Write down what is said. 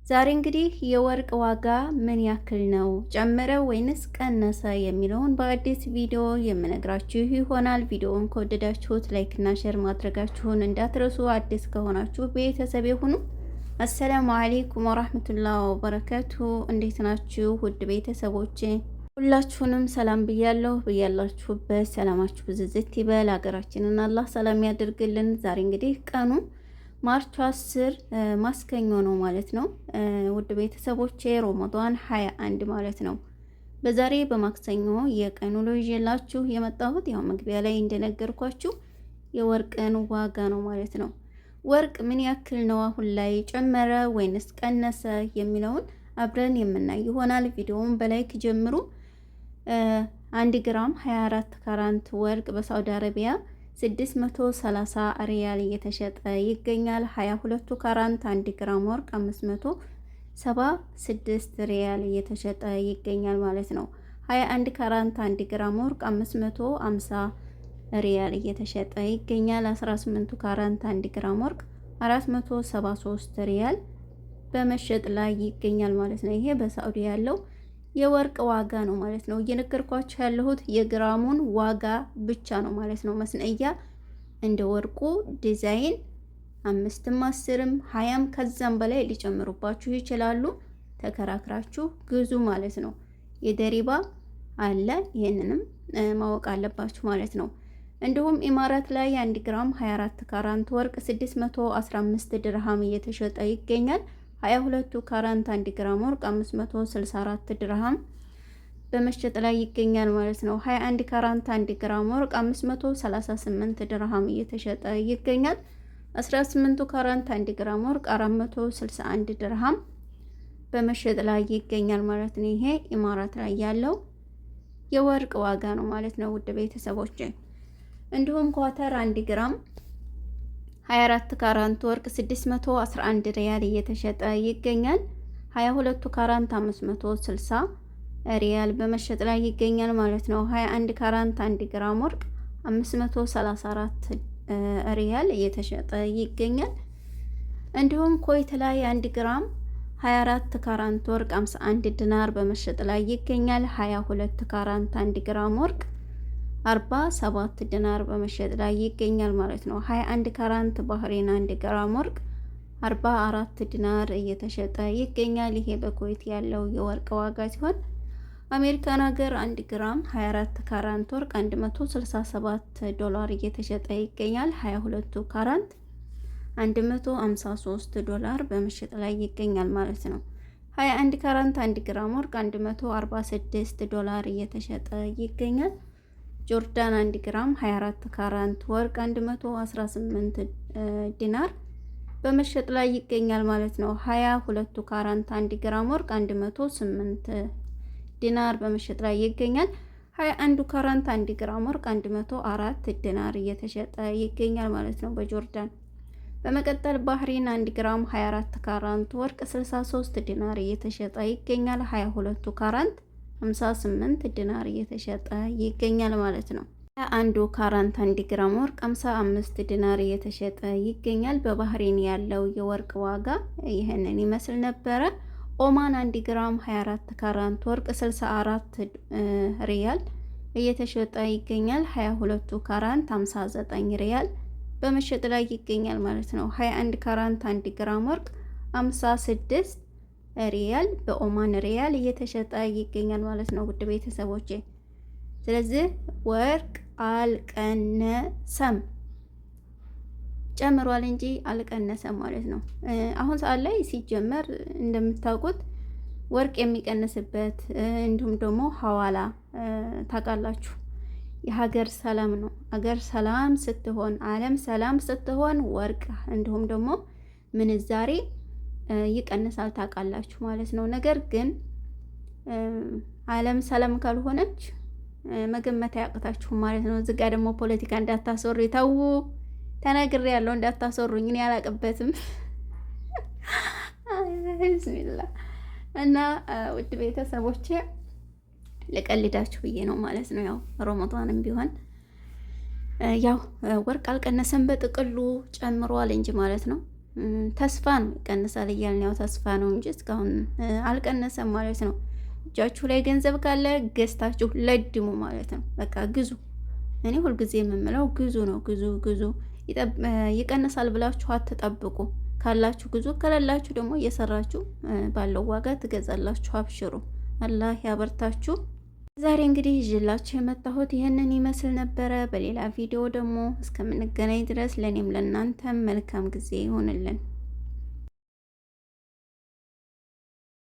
ዛሬ እንግዲህ የወርቅ ዋጋ ምን ያክል ነው? ጨመረ ወይንስ ቀነሰ የሚለውን በአዲስ ቪዲዮ የምነግራችሁ ይሆናል። ቪዲዮውን ከወደዳችሁት ላይክ እና ሼር ማድረጋችሁን እንዳትረሱ። አዲስ ከሆናችሁ ቤተሰብ ሁኑ። አሰላሙ አለይኩም ወራህመቱላሂ ወበረካቱ። እንዴት ናችሁ ውድ ቤተሰቦቼ? ሁላችሁንም ሰላም ብያለሁ። ብያላችሁበት ሰላማችሁ ብዝዝት ይበል። ሀገራችንን አላህ ሰላም ያደርግልን። ዛሬ እንግዲህ ቀኑ ማርች 10 ማስከኞ ነው ማለት ነው። ውድ ቤተሰቦቼ ሮመዳን 21 ማለት ነው። በዛሬ በማክሰኞ የቀኑ ነው ይዤላችሁ የመጣሁት ያው መግቢያ ላይ እንደነገርኳችሁ የወርቅን ዋጋ ነው ማለት ነው። ወርቅ ምን ያክል ነው አሁን ላይ ጨመረ ወይንስ ቀነሰ የሚለውን አብረን የምናይ ይሆናል። ቪዲዮውን በላይክ ጀምሩ። 1 ግራም 24 ካራንት ወርቅ በሳውዲ አረቢያ 630 ሪያል እየተሸጠ ይገኛል። 22 ካራንት 1 ግራም ወርቅ 576 ሪያል እየተሸጠ ይገኛል ማለት ነው። 21 ካራንት 1 ግራም ወርቅ 550 ሪያል እየተሸጠ ይገኛል። 18 ካራንት 1 ግራም ወርቅ 473 ሪያል በመሸጥ ላይ ይገኛል ማለት ነው። ይሄ በሳዑዲ ያለው የወርቅ ዋጋ ነው ማለት ነው። እየነገርኳችሁ ያለሁት የግራሙን ዋጋ ብቻ ነው ማለት ነው። መስነያ እንደ ወርቁ ዲዛይን 5ም 10ም 20ም ከዛም በላይ ሊጨምሩባችሁ ይችላሉ። ተከራክራችሁ ግዙ ማለት ነው። የደሪባ አለ፣ ይሄንንም ማወቅ አለባችሁ ማለት ነው። እንዲሁም ኢማራት ላይ 1 ግራም 24 ካራንት ወርቅ 615 ድርሃም እየተሸጠ ይገኛል። 22 ካራንት 1 ግራም ወርቅ 564 ድርሃም በመሸጥ ላይ ይገኛል ማለት ነው። 21 ካራንት 1 ግራም ወርቅ 538 ድርሃም እየተሸጠ ይገኛል። 18 ካራንት 1 ግራም ወርቅ 461 ድርሃም በመሸጥ ላይ ይገኛል ማለት ነው። ይሄ ኢማራት ላይ ያለው የወርቅ ዋጋ ነው ማለት ነው ውድ ቤተሰቦች። እንዲሁም ኳተር 1 ግራም 24 ካራንት ወርቅ 611 ሪያል እየተሸጠ ይገኛል። 22 ካራንት 560 ሪያል በመሸጥ ላይ ይገኛል ማለት ነው። 21 ካራንት 1 ግራም ወርቅ 534 ሪያል እየተሸጠ ይገኛል። እንዲሁም ኮይት ላይ 1 ግራም 24 ካራንት ወርቅ 51 ዲናር በመሸጥ ላይ ይገኛል። 22 ካራንት 1 ግራም ወርቅ 47 ዲናር በመሸጥ ላይ ይገኛል ማለት ነው። 21 ካራንት ባህሬን 1 ግራም ወርቅ 44 ዲናር እየተሸጠ ይገኛል። ይሄ በኩዌት ያለው የወርቅ ዋጋ ሲሆን አሜሪካን ሀገር 1 ግራም 24 ካራንት ወርቅ 167 ዶላር እየተሸጠ ይገኛል። 22 ካራንት 153 ዶላር በመሸጥ ላይ ይገኛል ማለት ነው። 21 ካራንት 1 ግራም ወርቅ 146 ዶላር እየተሸጠ ይገኛል። ጆርዳን 1 ግራም 24 ካራንት ወርቅ 118 ዲናር በመሸጥ ላይ ይገኛል ማለት ነው። 22 ካራንት 1 ግራም ወርቅ 108 ዲናር በመሸጥ ላይ ይገኛል። 21 ካራንት 1 ግራም ወርቅ 104 ዲናር እየተሸጠ ይገኛል ማለት ነው በጆርዳን። በመቀጠል ባህሬን 1 ግራም 24 ካራንት ወርቅ 63 ዲናር እየተሸጠ ይገኛል። 22 ካራንት 58 ዲናር እየተሸጠ ይገኛል ማለት ነው። 1 ካራንት 1 ግራም ወርቅ 55 ዲናር እየተሸጠ ይገኛል። በባህሬን ያለው የወርቅ ዋጋ ይህንን ይመስል ነበረ። ኦማን 1 ግራም 24 ካራንት ወርቅ 64 ሪያል እየተሸጠ ይገኛል። 22 ካራንት 59 ሪያል በመሸጥ ላይ ይገኛል ማለት ነው። 21 ካራንት 1 ግራም ወርቅ 56 ሪያል በኦማን ሪያል እየተሸጠ ይገኛል ማለት ነው ውድ ቤተሰቦቼ። ስለዚህ ወርቅ አልቀነሰም፣ ጨምሯል እንጂ አልቀነሰም ማለት ነው። አሁን ሰዓት ላይ ሲጀመር እንደምታውቁት ወርቅ የሚቀንስበት እንዲሁም ደግሞ ሐዋላ ታውቃላችሁ፣ የሀገር ሰላም ነው። ሀገር ሰላም ስትሆን፣ ዓለም ሰላም ስትሆን ወርቅ እንዲሁም ደግሞ ምንዛሬ ይቀንሳል ታውቃላችሁ ማለት ነው። ነገር ግን ዓለም ሰላም ካልሆነች መገመት አያቅታችሁም ማለት ነው። እዚህ ጋር ደግሞ ፖለቲካ እንዳታሰሩ ተው፣ ተነግሬ ያለው እንዳታሰሩኝ፣ እኔ አላቅበትም። ቢስሚላ እና ውድ ቤተሰቦቼ ልቀልዳችሁ ብዬ ነው ማለት ነው። ያው ሮመዳንም ቢሆን ያው ወርቅ አልቀነሰም፣ በጥቅሉ ጨምሯል እንጂ ማለት ነው። ተስፋ ነው ይቀንሳል እያልን ያው ተስፋ ነው እንጂ እስካሁን አልቀነሰም ማለት ነው። እጃችሁ ላይ ገንዘብ ካለ ገዝታችሁ ለድሙ ማለት ነው። በቃ ግዙ። እኔ ሁልጊዜ የምምለው ግዙ ነው። ግዙ ግዙ። ይቀንሳል ብላችሁ አትጠብቁ። ካላችሁ ግዙ፣ ከሌላችሁ ደግሞ እየሰራችሁ ባለው ዋጋ ትገዛላችሁ። አብሽሩ፣ አላህ ያበርታችሁ። ዛሬ እንግዲህ ይዤላችሁ የመጣሁት ይህንን ይመስል ነበረ። በሌላ ቪዲዮ ደግሞ እስከምንገናኝ ድረስ ለእኔም ለእናንተም መልካም ጊዜ ይሆንልን።